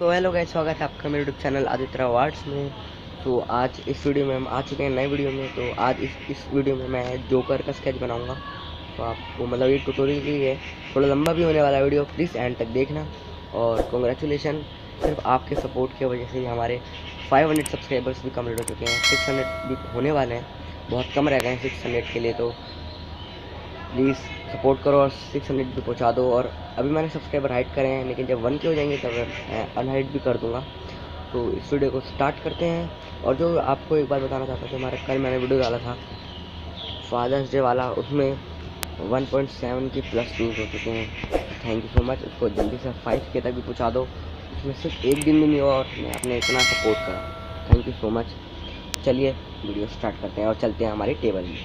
तो hello guys, स्वागत है आपका मेरे YouTube channel Aditya Rao arts में। तो आज इस वीडियो में हम आ चुके हैं नए वीडियो में। तो आज इस वीडियो में मैं जोकर का स्केच बनाऊंगा। तो आपको मतलब ये ट्यूटोरियल ही है, थोड़ा लंबा भी होने वाला वीडियो, प्लीज़ एंड तक देखना। और कॉन्ग्रेचुलेशन, सिर्फ आपके सपोर्ट की वजह से ही हमारे 500 सब्सक्राइबर्स भी कंप्लीट हो चुके हैं, 600 भी होने वाले हैं, बहुत कम रह गए हैं 600 के लिए। तो प्लीज़ सपोर्ट करो और 600 भी पहुंचा दो। और अभी मैंने सब्सक्राइबर हाइड करे हैं, लेकिन जब 1 के हो जाएंगे तब मैं अनहाइड भी कर दूंगा। तो इस वीडियो को स्टार्ट करते हैं। और जो आपको एक बात बताना चाहता हूँ, हमारा कल मैंने वीडियो डाला था फादर्स डे वाला, उसमें 1.7 की प्लस व्यूज़ हो चुके हैं। Thank you so much. उसको जल्दी से 5K तक भी पहुँचा दो। उसमें सिर्फ एक दिन भी नहीं हुआ और आपने इतना सपोर्ट करा, थैंक यू सो मच। चलिए वीडियो स्टार्ट करते हैं और चलते हैं हमारी टेबल में।